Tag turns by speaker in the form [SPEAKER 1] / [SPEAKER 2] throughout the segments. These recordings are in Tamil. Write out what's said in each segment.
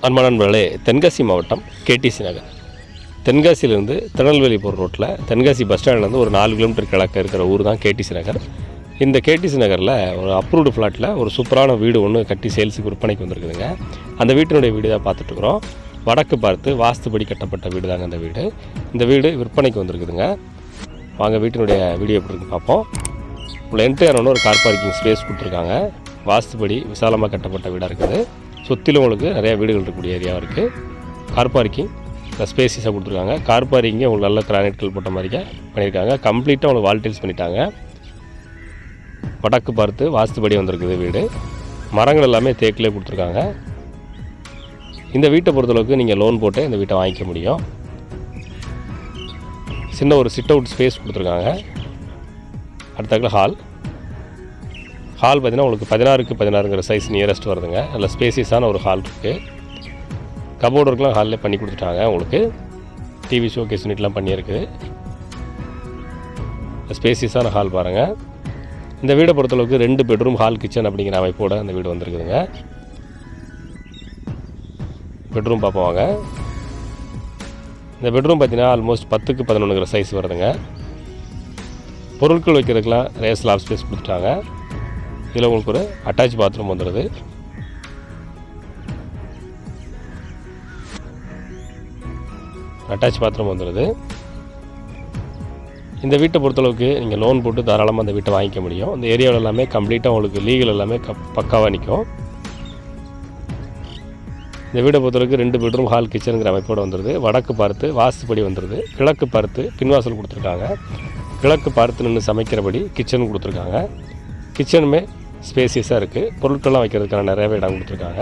[SPEAKER 1] அன்பான நண்பர்களே, தென்காசி மாவட்டம் கேடிசி நகர். தென்காசியிலேருந்து திருநெல்வேலி போகிற ரோட்டில் தென்காசி பஸ் ஸ்டாண்ட்லேருந்து ஒரு 4 கிலோமீட்டர் கிழக்க இருக்கிற ஊர் தான் கேடிசி நகர். இந்த கேடிசி நகரில் ஒரு அப்ரூவ்டு ஃப்ளாட்டில் ஒரு சூப்பரான வீடு ஒன்று கட்டி சேல்ஸுக்கு விற்பனைக்கு வந்திருக்குதுங்க. அந்த வீட்டினுடைய வீடு தான் பார்த்துட்ருக்குறோம். வடக்கு பார்த்து வாஸ்துபடி கட்டப்பட்ட வீடு தாங்க அந்த வீடு. இந்த வீடு விற்பனைக்கு வந்திருக்குதுங்க. வாங்க வீட்டினுடைய வீடியோ எப்படி இருக்குன்னு பார்ப்போம். உள்ள என்ட்ரியான ஒரு கார் பார்க்கிங் ஸ்பேஸ் கொடுத்துருக்காங்க. வாஸ்துபடி விசாலமாக கட்டப்பட்ட வீடாக இருக்குது. சுற்றிலும் உங்களுக்கு நிறையா வீடுகள் இருக்கக்கூடிய ஏரியாவாக இருக்குது. கார் பார்க்கிங் ஸ்பேசிஸாக கொடுத்துருக்காங்க. கார் பார்க்கிங்கே உங்களுக்கு நல்ல கிரானைட்கள் போட்ட மாதிரிக்கே பண்ணியிருக்காங்க. கம்ப்ளீட்டாக உங்களுக்கு வால்டைல்ஸ் பண்ணிட்டாங்க. வடக்கு பார்த்து வாஸ்துபடி வந்திருக்குது வீடு. மரங்கள் எல்லாமே தேக்கிலே கொடுத்துருக்காங்க. இந்த வீட்டை பொறுத்தளவுக்கு நீங்கள் லோன் போட்டு இந்த வீட்டை வாங்கிக்க முடியும். சின்ன ஒரு சிட் அவுட் ஸ்பேஸ் கொடுத்துருக்காங்க. அடுத்தாக்கில் ஹால் பார்த்திங்கன்னா உங்களுக்கு 16க்கு 16ங்கிற சைஸ் நியரஸ்ட் வருதுங்க. நல்ல ஸ்பேசியஸான ஒரு ஹால் இருக்குது. கபோர்டு ஒர்க்லாம் ஹாலில் பண்ணி கொடுத்துட்டாங்க. உங்களுக்கு டிவி ஷோகேஸ் யூனிட்லாம் பண்ணியிருக்குது. ஸ்பேசியஸான ஹால் பாருங்கள். இந்த வீடை பொறுத்தளவுக்கு 2 பெட்ரூம் ஹால் கிச்சன் அப்படிங்கிற அமைப்போடு அந்த வீடு வந்திருக்குதுங்க. பெட்ரூம் பார்ப்போம். இந்த பெட்ரூம் பார்த்திங்கன்னா ஆல்மோஸ்ட் 10க்கு 11ங்கிற சைஸ் வருதுங்க. பொருட்கள் வைக்கிறதுக்கெலாம் நிறைய ஸ்லாப் ஸ்பேஸ் கொடுத்துட்டாங்க. இதில் உங்களுக்கு ஒரு அட்டாச் பாத்ரூம் வந்துடுது. இந்த வீட்டை பொறுத்தளவுக்கு நீங்கள் லோன் போட்டு தாராளமாக அந்த வீட்டை வாங்கிக்க முடியும். இந்த ஏரியாவில் எல்லாமே கம்ப்ளீட்டாக உங்களுக்கு லீகல் எல்லாமே பக்காவாக நிற்கும். இந்த வீட்டை பொறுத்தளவுக்கு 2 பெட்ரூம் ஹால் கிச்சனுங்கிற அமைப்போடு வந்துடுது. வடக்கு பார்த்து வாஸ்துபடி வந்துடுது. கிழக்கு பார்த்து பின்வாசல் கொடுத்துருக்காங்க. கிழக்கு பார்த்து நின்று சமைக்கிறபடி கிச்சன் கொடுத்துருக்காங்க. கிச்சனுமே ஸ்பேசியஸாக இருக்குது. பொருட்கள்லாம் வைக்கிறதுக்கான நிறையவே இடம் கொடுத்துருக்காங்க.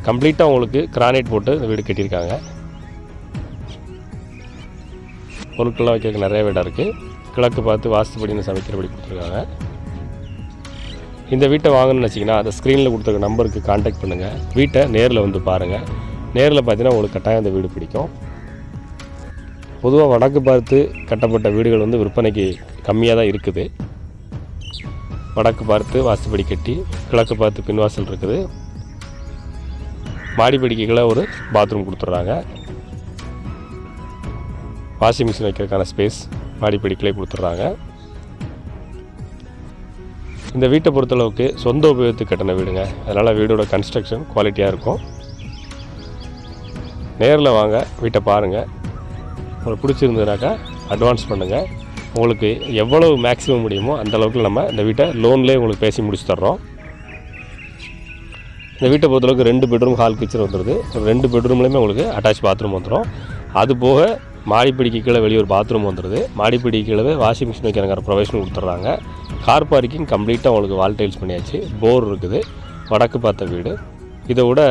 [SPEAKER 1] கம்ப்ளீட்டாக உங்களுக்கு கிரானைட் போட்டு இந்த வீடு கட்டியிருக்காங்க. பொருட்கள்லாம் வைக்கிறதுக்கு நிறைய இடம் இருக்குது. கிழக்கு பார்த்து வாஸ்துபடின்னு சமைக்கிறபடி கொடுத்துருக்காங்க. இந்த வீட்டை வாங்கணும்னு வச்சிங்கன்னா அந்த ஸ்க்ரீனில் கொடுத்துருக்க நம்பருக்கு கான்டாக்ட் பண்ணுங்கள். வீட்டை நேரில் வந்து பாருங்கள். நேரில் பார்த்தீங்கன்னா உங்களுக்கு கட்டாயம் அந்த வீடு பிடிக்கும். பொதுவாக வடக்கு பார்த்து கட்டப்பட்ட வீடுகள் வந்து விற்பனைக்கு கம்மியாக தான் இருக்குது. வடக்கு பார்த்து வாஸ்துபடி கட்டி கிழக்கு பார்த்து பின்வாசல் இருக்குது. மாடிப்படிக்கைகளை ஒரு பாத்ரூம் கொடுத்துட்றாங்க. வாஷிங் மிஷின் வைக்கிறதுக்கான ஸ்பேஸ் மாடிப்படிக்கலே கொடுத்துட்றாங்க. இந்த வீட்டை பொறுத்தளவுக்கு சொந்த உபயோகத்துக்கு கட்டின வீடுங்க. அதனால் வீடோட கன்ஸ்ட்ரக்ஷன் குவாலிட்டியாக இருக்கும். நேரில் வாங்க, வீட்டை பாருங்கள். உங்களுக்கு பிடிச்சிருந்ததுனாக்கா அட்வான்ஸ் பண்ணுங்கள். உங்களுக்கு எவ்வளவு மேக்ஸிமம் முடியுமோ அந்தளவுக்கு நம்ம இந்த வீட்டை லோன்லேயே உங்களுக்கு பேசி முடிச்சு தர்றோம். இந்த வீட்டை பொறுத்தளவுக்கு 2 பெட்ரூம் ஹால் கிச்சன் வந்துடுது. ஒரு 2 பெட்ரூம்லேயுமே உங்களுக்கு அட்டாச் பாத்ரூம் வந்துடும். அது போக மாடிப்படிக்கு கீழே வெளியே ஒரு பாத்ரூம் வந்துடுது. மாடிப்படிக்கு கீழே வாஷிங் மிஷின் வைக்கிற ப்ரொவிஷன் கொடுத்துட்றாங்க. கார் பார்க்கிங் கம்ப்ளீட்டாக உங்களுக்கு வால் டைல்ஸ் பண்ணியாச்சு. போர் இருக்குது. வடக்கு பார்த்த வீடு. இதை விட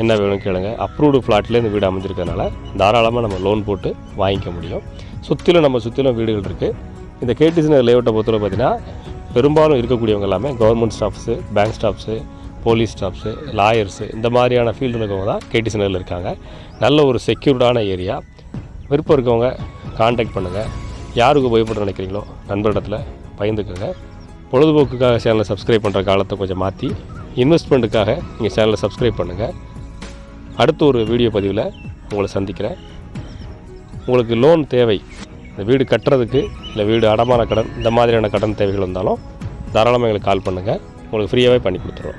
[SPEAKER 1] என்ன வேணும் கேளுங்க. அப்ரூவ்டு ஃப்ளாட்லேயே இந்த வீடு அமைஞ்சிருக்கிறதுனால தாராளமாக நம்ம லோன் போட்டு வாங்கிக்க முடியும். சுற்றிலும் வீடுகள் இருக்குது. இந்த கேடிசி நகர் லேஅவுட்டை பொறுத்தவரை பார்த்திங்கன்னா பெரும்பாலும் இருக்கக்கூடியவங்க எல்லாமே government staffs, bank staffs, police staffs, lawyers, இந்த மாதிரியான ஃபீல்டில் இருக்கவங்க தான் கேடிசி நகரில் இருக்காங்க. நல்ல ஒரு செக்யூர்டான ஏரியா. விருப்பம் இருக்கவங்க கான்டாக்ட் பண்ணுங்கள். யாருக்கு உபயோகப்பட நினைக்கிறீங்களோ நண்பரிடத்தில் பகிர்ந்துக்கோங்க. பொழுதுபோக்குக்காக சேனலை சப்ஸ்கிரைப் பண்ணுற காலத்தை கொஞ்சம் மாற்றி இன்வெஸ்ட்மெண்ட்டுக்காக நீங்கள் சேனலை சப்ஸ்கிரைப் பண்ணுங்கள். அடுத்த ஒரு வீடியோ பதிவில் உங்களை சந்திக்கிறேன். உங்களுக்கு லோன் தேவை, இந்த வீடு கட்டுறதுக்கு இல்லை வீடு அடமான கடன், இந்த மாதிரியான கடன் தேவைகள் வந்தாலும் தாராளமாக எங்களுக்கு கால் பண்ணுங்கள். உங்களுக்கு ஃப்ரீயாகவே பண்ணி கொடுத்துருவோம்.